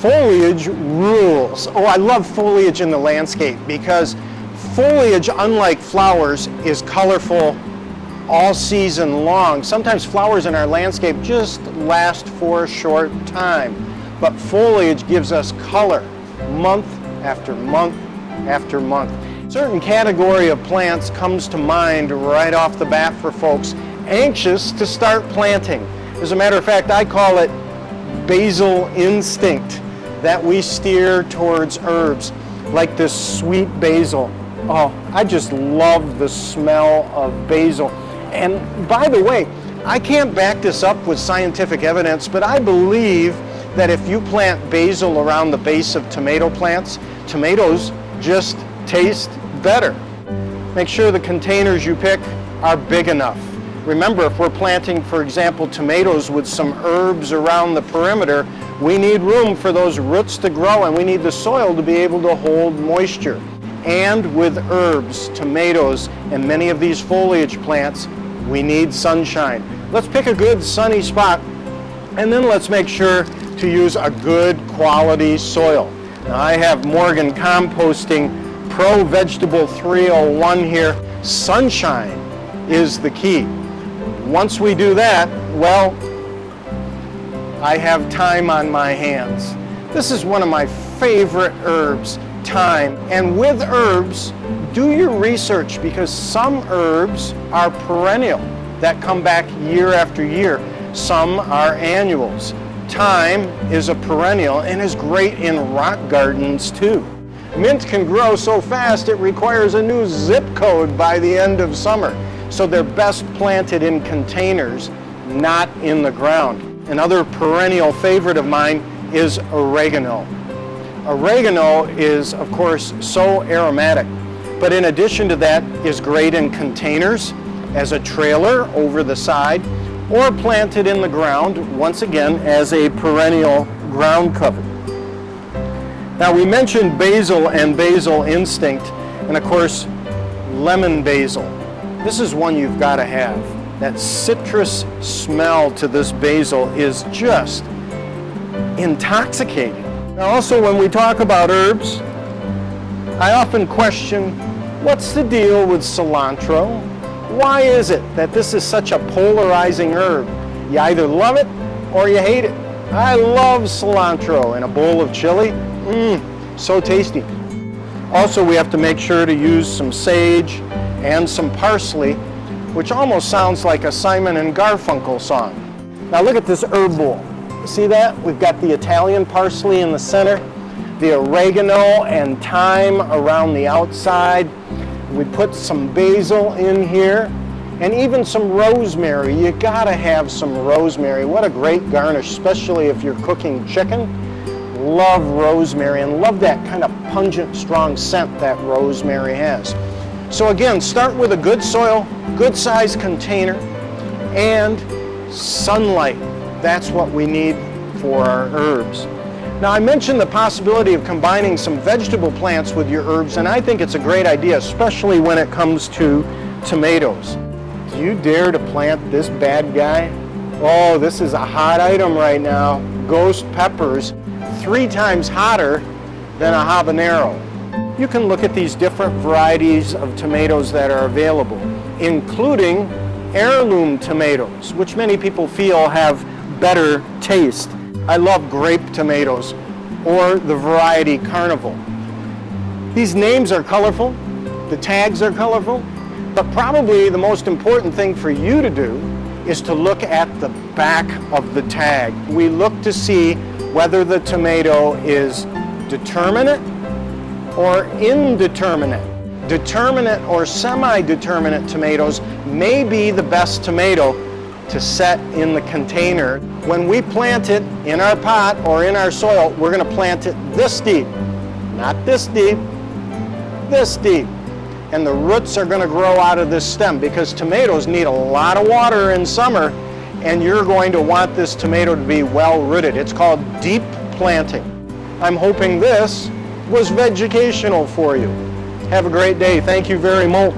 Foliage rules. Oh, I love foliage in the landscape because foliage, unlike flowers, is colorful all season long. Sometimes flowers in our landscape just last for a short time, but foliage gives us color month after month after month. A certain category of plants comes to mind right off the bat for folks anxious to start planting. As a matter of fact, I call it basil instinct, that we steer towards herbs like this sweet basil. Oh, I just love the smell of basil. And by the way, I can't back this up with scientific evidence, but I believe that if you plant basil around the base of tomato plants, tomatoes just taste better. Make sure the containers you pick are big enough. Remember, if we're planting, for example, tomatoes with some herbs around the perimeter, we need room for those roots to grow, and we need the soil to be able to hold moisture. And with herbs, tomatoes, and many of these foliage plants, we need sunshine. Let's pick a good sunny spot, and then let's make sure to use a good quality soil. Now, I have Morgan Composting Pro Vegetable 301 here. Sunshine is the key. Once we do that, well, I have thyme on my hands. This is one of my favorite herbs, thyme. And with herbs, do your research, because some herbs are perennial that come back year after year. Some are annuals. Thyme is a perennial and is great in rock gardens too. Mint can grow so fast it requires a new zip code by the end of summer. So they're best planted in containers, not in the ground. Another perennial favorite of mine is oregano. Oregano is, of course, so aromatic, but in addition to that, is great in containers, as a trailer over the side, or planted in the ground, once again, as a perennial ground cover. Now, we mentioned basil and basil instinct, and of course, lemon basil. This is one you've got to have. That citrus smell to this basil is just intoxicating. Now, also, when we talk about herbs, I often question, what's the deal with cilantro? Why is it that this is such a polarizing herb? You either love it or you hate it. I love cilantro in a bowl of chili. So tasty. Also, we have to make sure to use some sage and some parsley, which almost sounds like a Simon and Garfunkel song. Now look at this herb bowl. See that? We've got the Italian parsley in the center, the oregano and thyme around the outside. We put some basil in here, and even some rosemary. You gotta have some rosemary. What a great garnish, especially if you're cooking chicken. Love rosemary, and love that kind of pungent, strong scent that rosemary has. So again, start with a good soil, good sized container, and sunlight. That's what we need for our herbs. Now, I mentioned the possibility of combining some vegetable plants with your herbs, and I think it's a great idea, especially when it comes to tomatoes. Do you dare to plant this bad guy? Oh, this is a hot item right now. Ghost peppers, 3 times hotter than a habanero. You can look at these different varieties of tomatoes that are available, including heirloom tomatoes, which many people feel have better taste. I love grape tomatoes, or the variety Carnival. These names are colorful, the tags are colorful, but probably the most important thing for you to do is to look at the back of the tag. We look to see whether the tomato is determinate or indeterminate. Determinate or semi-determinate tomatoes may be the best tomato to set in the container. When we plant it in our pot or in our soil, we're going to plant it this deep, not this deep, this deep. And the roots are going to grow out of this stem, because tomatoes need a lot of water in summer, and you're going to want this tomato to be well rooted. It's called deep planting. I'm hoping this was vegecational for you. Have a great day. Thank you very much.